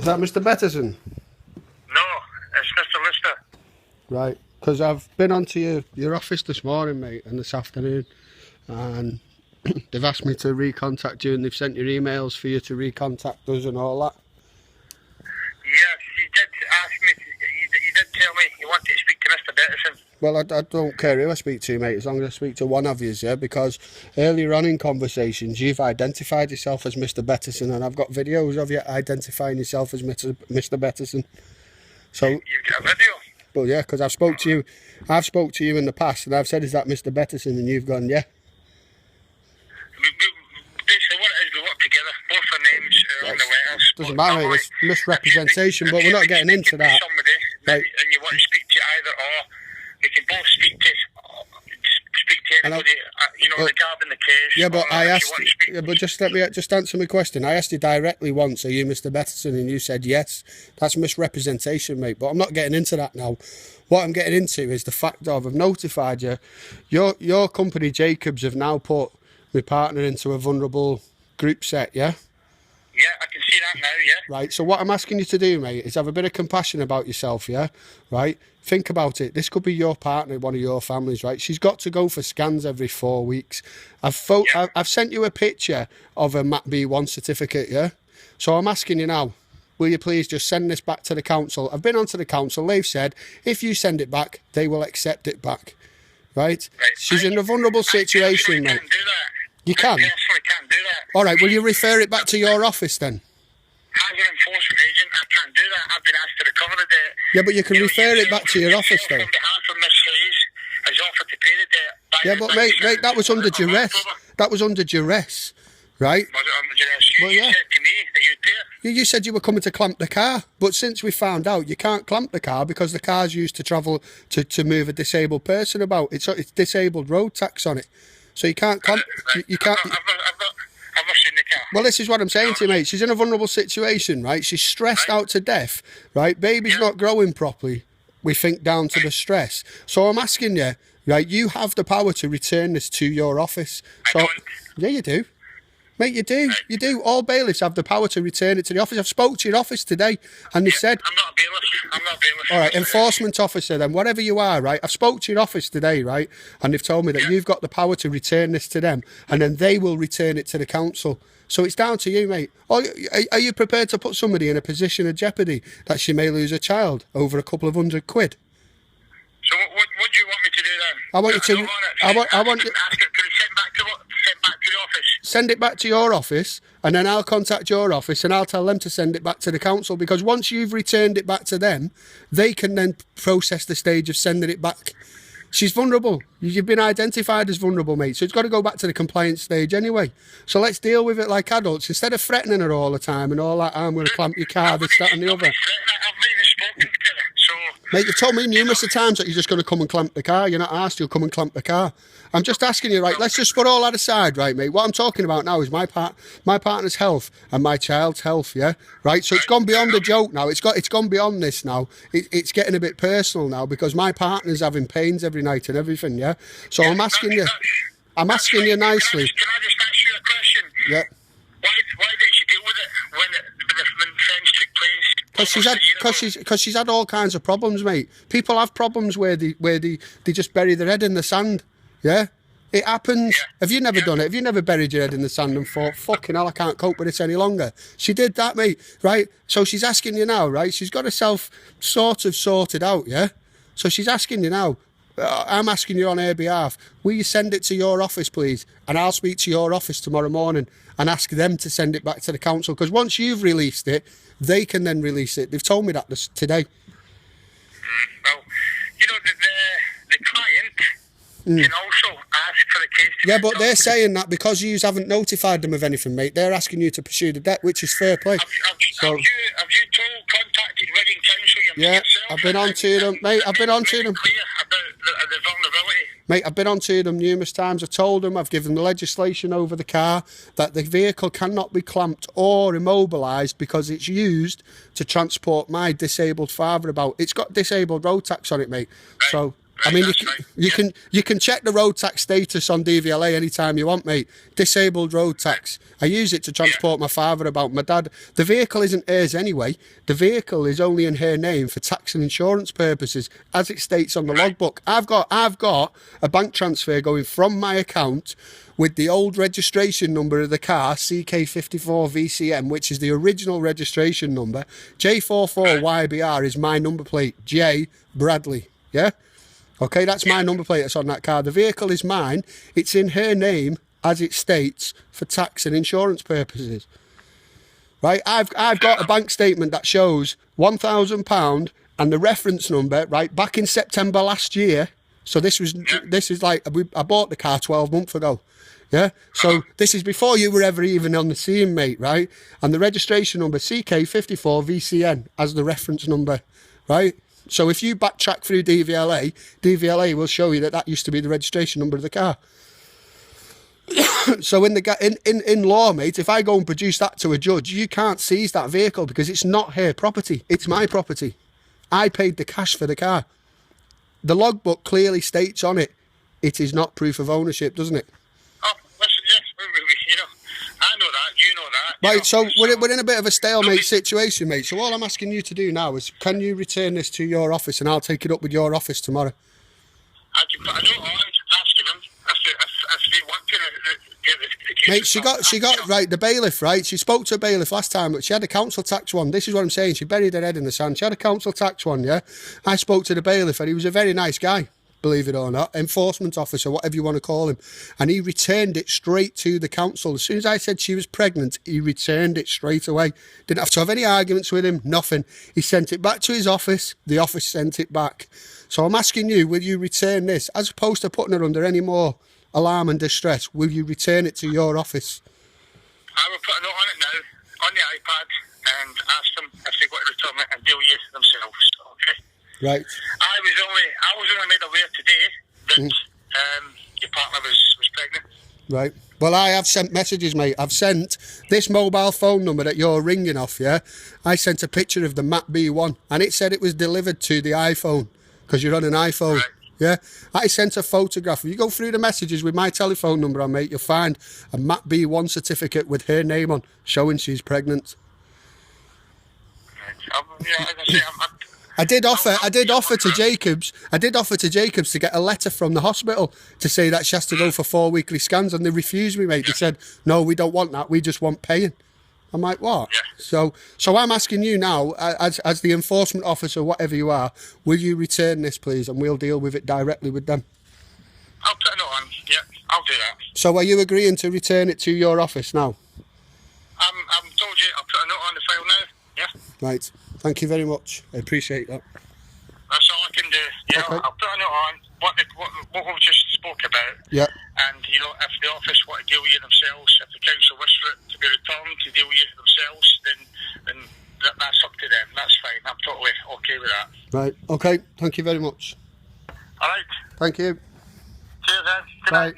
that Mr. Betterson? No, it's Mr. Lister. Right, because I've been onto your office this morning, mate, and this afternoon, and they've asked me to recontact you, and they've sent your emails for you to recontact us and all that. Yes, he did ask me, he did tell me he wanted to speak to Mr. Betterson. Well, I don't care who I speak to, mate, as long as I speak to one of you, yeah, because earlier on in conversations, you've identified yourself as Mr. Betterson, and I've got videos of you identifying yourself as Mr. Betterson. So, You've got a video? well, yeah, because I've spoke to you in the past, and I've said, is that Mr. Betterson, and you've gone, yeah. Basically what it is, we work together, both our names are on the letters. Doesn't matter, it's misrepresentation, but we're not getting into that. Somebody, right. And you want to speak to either or, we can both speak to anybody, regarding the case. Yeah, but I asked, but just let me just answer my question. I asked you directly once, are you Mr. Betterson, and you said yes. That's misrepresentation, mate, but I'm not getting into that now. What I'm getting into is the fact of, I've notified you, your company, Jacobs, have now put my partner into a vulnerable group set, yeah? Yeah, I can see that now, yeah. Right, so what I'm asking you to do, mate, is have a bit of compassion about yourself, yeah? Right? Think about it. This could be your partner, one of your families, right? She's got to go for scans every 4 weeks. I've sent you a picture of a MAP B1 certificate, yeah? So I'm asking you now, will you please just send this back to the council? I've been onto the council. They've said, if you send it back, they will accept it back, right? She's in a vulnerable situation, mate. Can't do that. You can? I personally can't do that. All right, will you refer it back to your office then? As an enforcement agent, I can't do that. I've been asked to recover the debt. Yeah, but you can refer it back to your office though. On behalf of Miss Hayes, has offered to pay the debt. Yeah, but mate, that was under duress. That was under duress, right? Was it under duress? Well, You yeah. said to me that you'd pay it. You said you were coming to clamp the car, but since we found out you can't clamp the car because the car's used to travel to move a disabled person about. It's disabled road tax on it, so you can't clamp. You can't. I've not seen the car. Well, this is what I'm saying to you, mate. She's in a vulnerable situation, right? She's stressed out to death, right? Baby's not growing properly. We think down to the stress. So I'm asking you, right? You have the power to return this to your office. So, I don't. Yeah, you do. Mate, you do. Right. You do. All bailiffs have the power to return it to the office. I've spoke to your office today, and they said... I'm not a bailiff. I'm not a bailiff. All right, enforcement officer then, whatever you are, right? I've spoke to your office today, right? And they've told me that you've got the power to return this to them, and then they will return it to the council. So it's down to you, mate. Are you prepared to put somebody in a position of jeopardy that she may lose a child over a couple of £100? So what do you want me to do then? I want you to... I want you... Ask it, can it send back to the office? Send it back to your office, and then I'll contact your office and I'll tell them to send it back to the council, because once you've returned it back to them, they can then process the stage of sending it back. She's vulnerable. You've been identified as vulnerable, mate, so it's got to go back to the compliance stage anyway. So let's deal with it like adults, instead of threatening her all the time and all that, I'm going to clamp your car, this, that and the other. I've not even spoken to her, so... Mate, you've told me numerous of times that you're just going to come and clamp the car. You're not asked, you'll come and clamp the car. I'm just asking you, right, let's just put all that aside, right, mate? What I'm talking about now is my partner's health and my child's health, yeah? Right, so it's gone beyond a joke now. It's gone beyond this now. It's getting a bit personal now, because my partner's having pains every night and everything, yeah? So I'm asking you nicely. Can I just ask you a question? Yeah. Why didn't she deal with it when things took place? Because she's had all kinds of problems, mate. People have problems where they just bury their head in the sand. Yeah, it happens. Yeah. Have you never done it? Have you never buried your head in the sand and thought, fucking hell, I can't cope with this any longer? She did that, mate. Right. So she's asking you now, right? She's got herself sort of sorted out. Yeah. So she's asking you now. I'm asking you on her behalf. Will you send it to your office, please? And I'll speak to your office tomorrow morning and ask them to send it back to the council. Because once you've released it, they can then release it. They've told me that today. Well, you know, the client can also ask for the case to Yeah, but they're saying that because you haven't notified them of anything, mate. They're asking you to pursue the debt, which is fair play. Have you contacted Reading Council yourself? I've been on to them, mate. I've been on to them. Clear about the vulnerability. Mate, I've been on to them numerous times. I've told them, I've given the legislation over the car that the vehicle cannot be clamped or immobilised because it's used to transport my disabled father about. It's got disabled road tax on it, mate. Right. So I mean, you can check the road tax status on DVLA anytime you want, mate. Disabled road tax. I use it to transport my father about. My dad, the vehicle isn't hers anyway. The vehicle is only in her name for tax and insurance purposes, as it states on the logbook. I've got a bank transfer going from my account with the old registration number of the car, CK54VCM, which is the original registration number. J44YBR is my number plate. J Bradley. Yeah. Okay, that's my number plate that's on that car. The vehicle is mine. It's in her name, as it states, for tax and insurance purposes. Right? I've got a bank statement that shows £1,000 and the reference number, right, back in September last year. So this is like, I bought the car 12 months ago. Yeah? So this is before you were ever even on the scene, mate, right? And the registration number, CK54VCN, as the reference number, right? So if you backtrack through DVLA, DVLA will show you that used to be the registration number of the car. So in law, mate, if I go and produce that to a judge, you can't seize that vehicle because it's not her property. It's my property. I paid the cash for the car. The logbook clearly states on it, it is not proof of ownership, doesn't it? Oh, listen, yes, you know, I know that, you know that. Right, so we're in a bit of a stalemate situation, mate. So all I'm asking you to do now is, can you return this to your office and I'll take it up with your office tomorrow? I don't mind asking them if they want to get the case. Mate, she got right, the bailiff, right? She spoke to a bailiff last time, but she had a council tax one. This is what I'm saying. She buried her head in the sand. She had a council tax one, yeah? I spoke to the bailiff and he was a very nice guy, believe it or not, enforcement officer, whatever you want to call him. And he returned it straight to the council. As soon as I said she was pregnant, he returned it straight away. Didn't have to have any arguments with him, nothing. He sent it back to his office. The office sent it back. So I'm asking you, will you return this? As opposed to putting her under any more alarm and distress, will you return it to your office? I will put a note on it now, on the iPad, and ask them if they got to return it and deal with it themselves, okay? Right. I was only made aware today that your partner was pregnant. Right. Well, I have sent messages, mate. I've sent this mobile phone number that you're ringing off, yeah? I sent a picture of the Mac B1 and it said it was delivered to the iPhone because you're on an iPhone. Right. Yeah? I sent a photograph. If you go through the messages with my telephone number on, mate, you'll find a Mac B1 certificate with her name on showing she's pregnant. Right. Yeah, as I say, I did offer to Jacobs to get a letter from the hospital to say that she has to go for 4 weekly scans, and they refused me, mate. They said, no, we don't want that. We just want paying. I'm like, what? Yeah. So I'm asking you now, as the enforcement officer, whatever you are, will you return this, please, and we'll deal with it directly with them? I'll put a note on. Yeah, I'll do that. So are you agreeing to return it to your office now? I'm told you. I'll put a note on the file now. Yeah. Right. Thank you very much. I appreciate that. That's all I can do. You know, I'll put a note on what we've just spoke about. Yeah. And, you know, if the office want to deal with you themselves, if the council wish for it to be returned to deal with you themselves, then that's up to them. That's fine. I'm totally okay with that. Right. Okay. Thank you very much. All right. Thank you. Cheers, then. Good Bye. night.